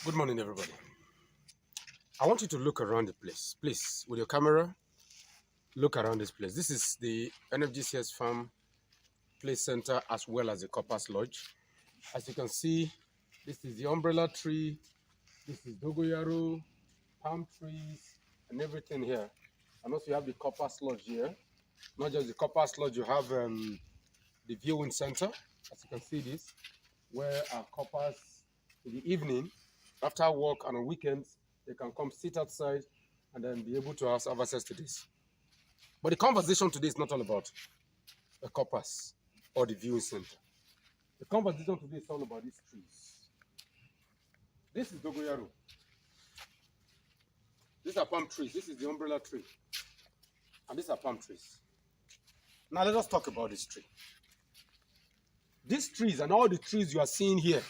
Good morning, everybody. I want you to look around the place. Please, with your camera, look around this place. This is the NFGCS Farm Play Center as well as the Coppers Lodge. As you can see, this is the umbrella tree, this is dogoyaro, palm trees, and everything here. And also you have the Coppers Lodge here. Not just the Coppers Lodge, you have the viewing center. As you can see this, where our coppers in the evening, after work and on weekends, they can come sit outside and then be able to have access to this. But the conversation today is not all about the coppers or the viewing center. The conversation today is all about these trees. This is dogoyaro. These are palm trees. This is the umbrella tree. And these are palm trees. Now let us talk about this tree. These trees and all the trees you are seeing here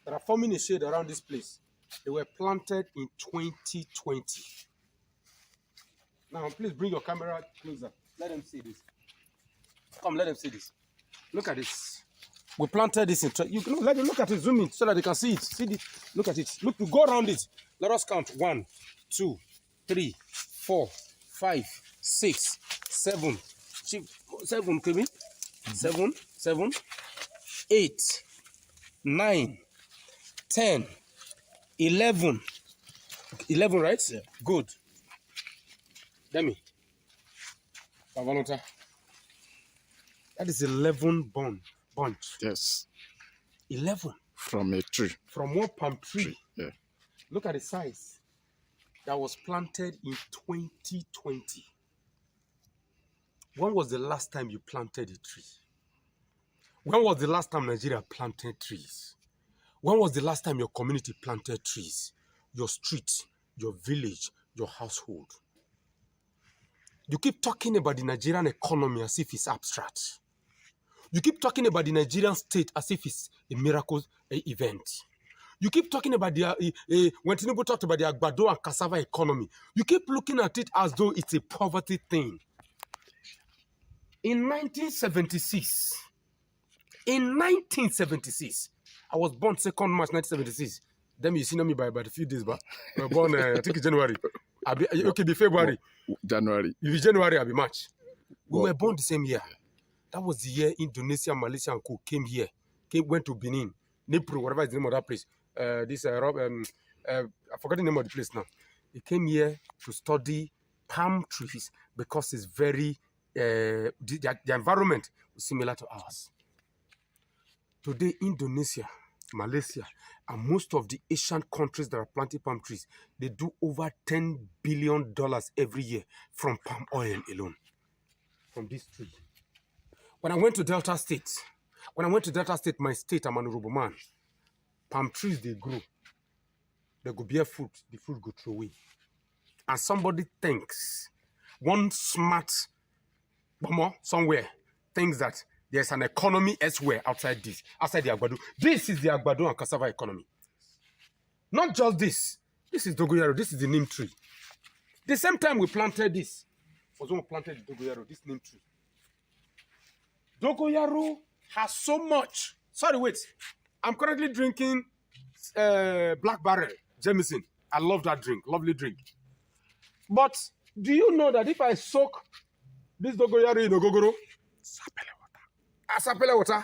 that are forming a shade around this place, they were planted in 2020. Now, please bring your camera closer. Let them see this. Come, let them see this. Look at this. We planted this in. You can let them look at it. Zoom in so that they can see it. See this. Look at it. Look, we go around it. Let us count. 1, 2, 3, 4, 5, 6, 7. 7, Kevin. 7, 7, 8, 9, 10, 11. 11, right? Yeah. Good. Demi. That is 11 bunch. Yes. 11. From a tree. From one palm tree. Yeah. Look at the size. That was planted in 2020. When was the last time you planted a tree? When was the last time Nigeria planted trees? When was the last time your community planted trees? Your street, your village, your household. You keep talking about the Nigerian economy as if it's abstract. You keep talking about the Nigerian state as if it's a miracle event. You keep talking about when Tinubu talked about the Agbado and cassava economy, you keep looking at it as though it's a poverty thing. In 1976, I was born 2nd March 1976. Then you see me by a few days back. I was born, I think in January. Okay, be February. January. If it's January, I'll be March. We were born the same year. That was the year Indonesia, Malaysia, and Co came here. Went to Benin, Nepro, whatever is the name of that place. I forgot the name of the place now. They came here to study palm trees because it's very, the environment is similar to ours. Today, Indonesia, Malaysia, and most of the Asian countries that are planting palm trees, they do over $10 billion every year from palm oil alone, from this tree. When I went to Delta State, my state, I'm an honorable man, palm trees, they grow. They go bear fruit, the fruit go throw away. And somebody thinks, one smart bomber somewhere thinks that there's an economy elsewhere outside the Agbado. This is the Agbado and cassava economy. Not just this. This is dogoyaro. This is the neem tree. The same time we planted this, was when we planted the dogoyaro, this neem tree. Dogoyaro has so much. Sorry, wait. I'm currently drinking Black Barrel Jameson. I love that drink. Lovely drink. But do you know that if I soak this dogoyaro in ogogoro, sapele water,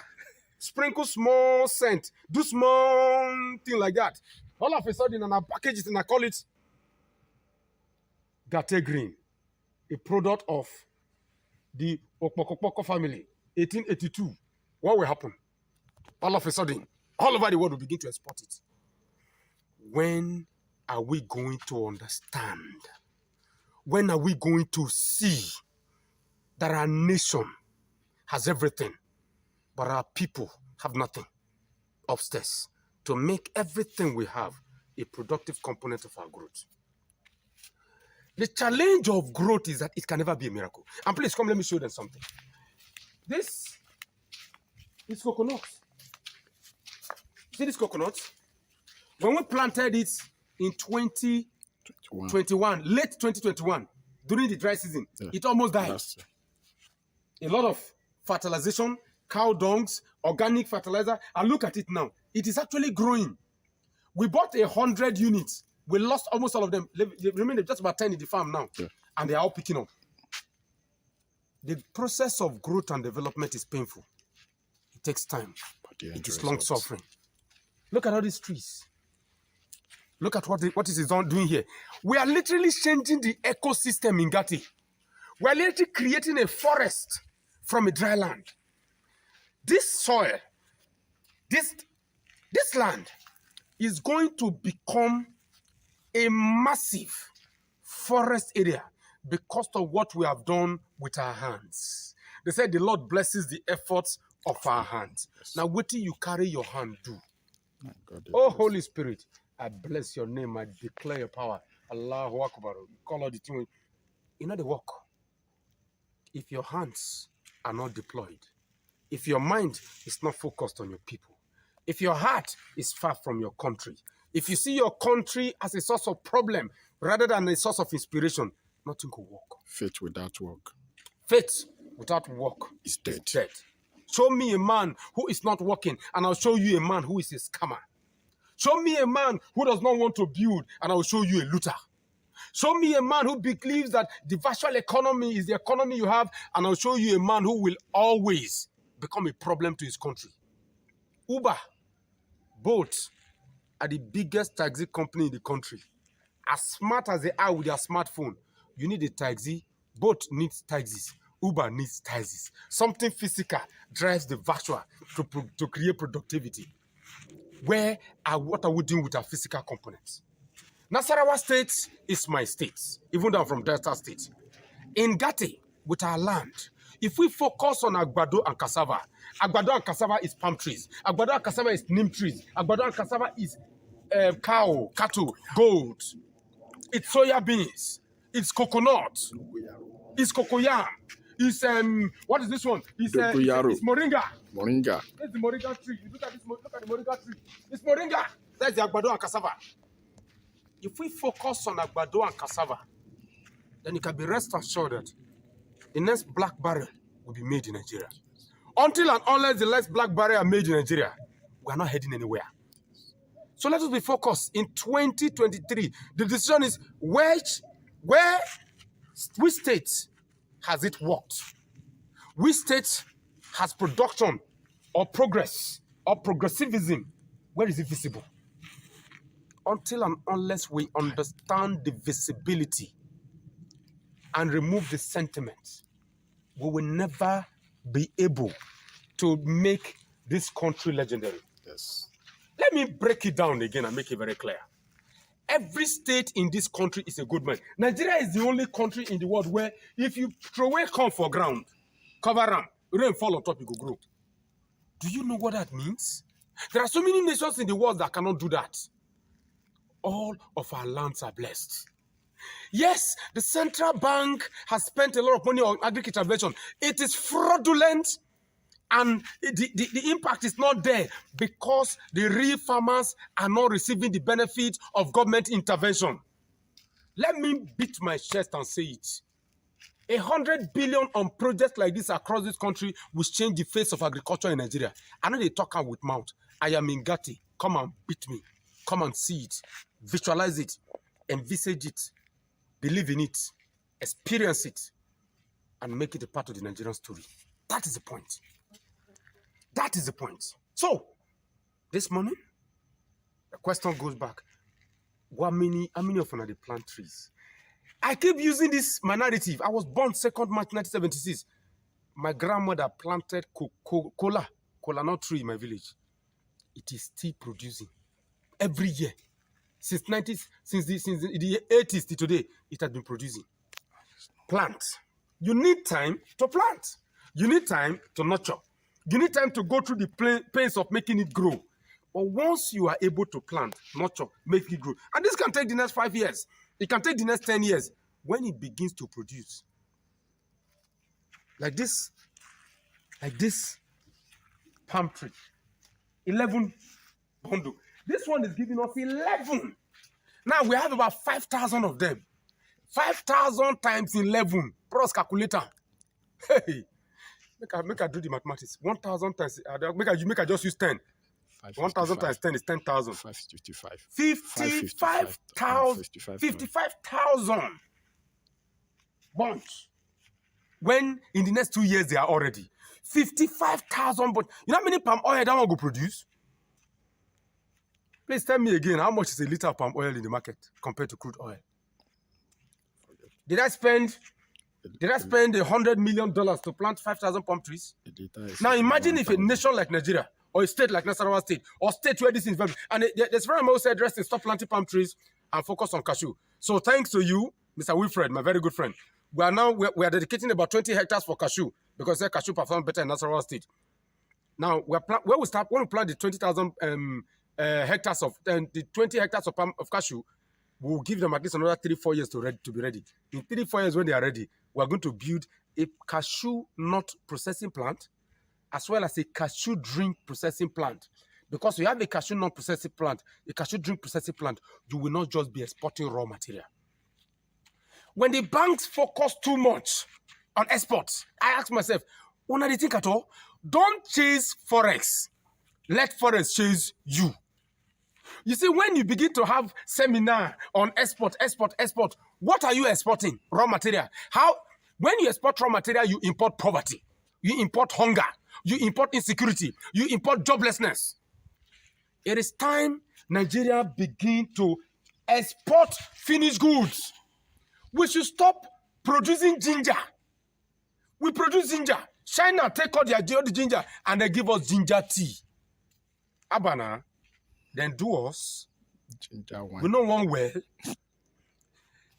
sprinkle small scent, do small thing like that, all of a sudden, and I package it and I call it Gate Green, a product of the Okpara family, 1882. What will happen? All of a sudden, all over the world will begin to export it. When are we going to understand? When are we going to see that our nation has everything, but our people have nothing upstairs to make everything we have a productive component of our growth? The challenge of growth is that it can never be a miracle. And please come, let me show them something. This is coconut. See this coconut? When we planted it in 2021, late 2021, during the dry season, it almost died. A lot of fertilization, cow dungs, organic fertilizer, and look at it now. It is actually growing. We bought 100 units. We lost almost all of them. They remain just about 10 in the farm now. Yeah. And they are all picking up. The process of growth and development is painful. It takes time. It is long suffering. Look at all these trees. Look at what it is doing here. We are literally changing the ecosystem in Gati. We are literally creating a forest from a dry land. This soil, this land is going to become a massive forest area because of what we have done with our hands. They said the Lord blesses the efforts of our hands. Yes. Now, what do you carry your hand do? Oh, Holy Spirit, I bless your name. I declare your power. Allahu Akbar. Call all the thing. You know the work. If your hands are not deployed, if your mind is not focused on your people, if your heart is far from your country, if you see your country as a source of problem rather than a source of inspiration, nothing will work. Faith without work. Faith without work is dead. Show me a man who is not working, and I'll show you a man who is a scammer. Show me a man who does not want to build, and I will show you a looter. Show me a man who believes that the virtual economy is the economy you have, and I'll show you a man who will always become a problem to his country. Uber, Bolt are the biggest taxi company in the country. As smart as they are with their smartphone, you need a taxi. Bolt needs taxis. Uber needs taxis. Something physical drives the virtual to create productivity. What are we doing with our physical components? Nasarawa State is my state, even though I'm from Delta State. In Gati, with our land, if we focus on Agbado and cassava is palm trees. Agbado and cassava is neem trees. Agbado and cassava is cattle, gold. It's soya beans. It's coconut. It's cocoyam. It's what is this one? It's moringa. Moringa. It's the moringa tree. You look at the moringa tree. It's moringa. That's the agbado and cassava. If we focus on agbado and cassava, then you can be rest assured that the next black barrel will be made in Nigeria. Until and unless the next black barrel are made in Nigeria, we are not heading anywhere. So let us be focused. In 2023, the decision is which state has it worked? Which state has production or progress or progressivism? Where is it visible? Until and unless we understand the visibility and remove the sentiment, we will never be able to make this country legendary. Yes. Let me break it down again and make it very clear. Every state in this country is a good man. Nigeria is the only country in the world where if you throw away corn for ground, cover them, rain fall on top, you go grow. Do you know what that means? There are so many nations in the world that cannot do that. All of our lands are blessed. Yes, the central bank has spent a lot of money on agriculture intervention. It is fraudulent, and the impact is not there because the real farmers are not receiving the benefit of government intervention. Let me beat my chest and say it. 100 billion on projects like this across this country will change the face of agriculture in Nigeria. I know they talk out with mouth. I am in Gati. Come and beat me. Come and see it. Visualize it. Envisage it. Believe in it. Experience it. And make it a part of the Nigerian story. That is the point. That is the point. So, this morning, the question goes back. How many of you are the plant trees? I keep using my narrative. I was born 2nd March 1976. My grandmother planted cola nut tree in my village. It is still producing every year. Since the 80s to today, it has been producing. Plant. You need time to plant. You need time to nurture. You need time to go through the pains of making it grow. But once you are able to plant, nurture, make it grow, and this can take the next 5 years, it can take the next 10 years, when it begins to produce, like this palm tree, 11 bundle. This one is giving us 11. Now we have about 5,000 of them. 5,000 times 11. Pros calculator. Hey, make I do the mathematics. 1,000 times. Make I just use 10. 1,000 times 10 is 10,000. 555. 55,000 bonds. When in the next 2 years they are already 55,000 bonds. You know how many palm oil that one go produce? Please tell me again, how much is a liter of palm oil in the market compared to crude oil? Did I spend $100 million to plant 5,000 palm trees? Now imagine if a nation like Nigeria, or a state like Nationalists state, or state where this is very, and there's very much said, rest and stop planting palm trees and focus on cashew. So thanks to you, Mr. Wilfred, my very good friend, we are dedicating about 20 hectares for cashew because cashew perform better in Nationalists state. Now when we plant the 20,000 hectares of the 20 hectares of cashew, we'll give them at least another 3-4 years to be ready. In 3-4 years, when they are ready, we are going to build a cashew nut processing plant, as well as a cashew drink processing plant. Because you have a cashew nut processing plant, a cashew drink processing plant, you will not just be exporting raw material. When the banks focus too much on exports, I ask myself, what do you think at all? Don't chase Forex. Let Forex chase you. You see, when you begin to have seminar on export, what are you exporting? Raw material. When you export raw material, you import poverty, you import hunger, you import insecurity, you import joblessness. It is time Nigeria begin to export finished goods. We should stop producing ginger. We produce ginger. China take all the ginger and they give us ginger tea. Abana. Then do us. We know one well.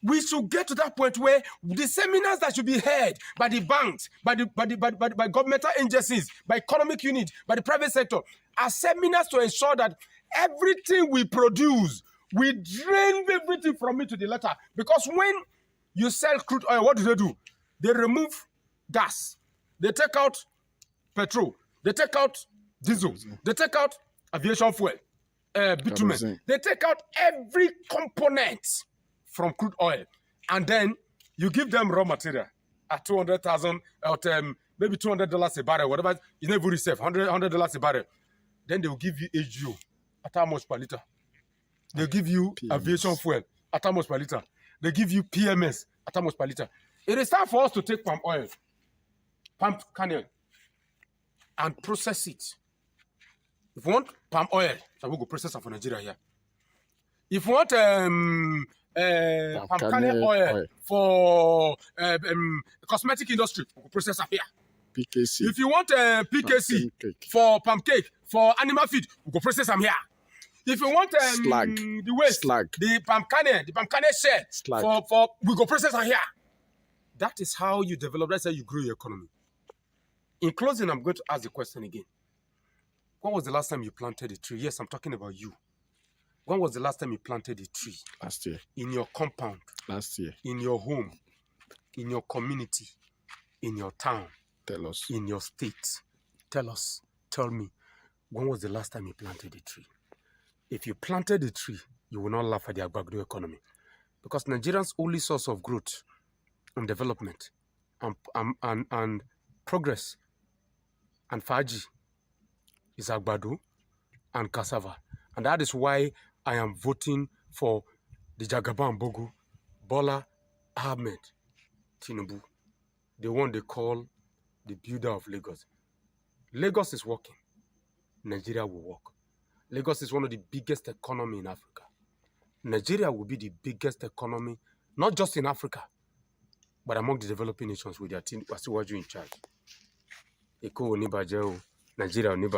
We should get to that point where the seminars that should be held by the banks, by governmental agencies, by economic units, by the private sector, are seminars to ensure that everything we produce, we drain everything from it to the letter. Because when you sell crude oil, what do? They remove gas. They take out petrol. They take out diesel. They take out aviation fuel. Bitumen. They take out every component from crude oil, and then you give them raw material at 200,000, maybe $200 a barrel, whatever. You never receive $100 a barrel. Then they will give you AGO at how much per liter? They'll give you PMS. Aviation fuel at how much per liter? They give you PMS at how much per liter? It is time for us to take palm oil, palm kernel, and process it. If you want palm oil, so we go process it for Nigeria here. If you want palm kernel oil for cosmetic industry, we go process it here. PKC. If you want PKC for palm cake, for animal feed, we go process them here. If you want the waste, the palm kernel shell, for we go process them here. That is how you develop. That's how you grow your economy. In closing, I'm going to ask the question again. When was the last time you planted a tree? Yes, I'm talking about you. When was the last time you planted a tree? Last year. In your compound? Last year. In your home? In your community? In your town? Tell us. In your state? Tell us. Tell me. When was the last time you planted a tree? If you planted a tree, you will not laugh at the Agbagdo economy. Because Nigerians' only source of growth and development and progress and faji is Agbado and cassava. And that is why I am voting for the Jagaban Bogu, Bola Ahmed Tinubu, the one they call the builder of Lagos. Lagos is working. Nigeria will work. Lagos is one of the biggest economy in Africa. Nigeria will be the biggest economy, not just in Africa, but among the developing nations with their team, Wasiwaju in charge. Eko Onibajeo, Nigeria Onibajeo.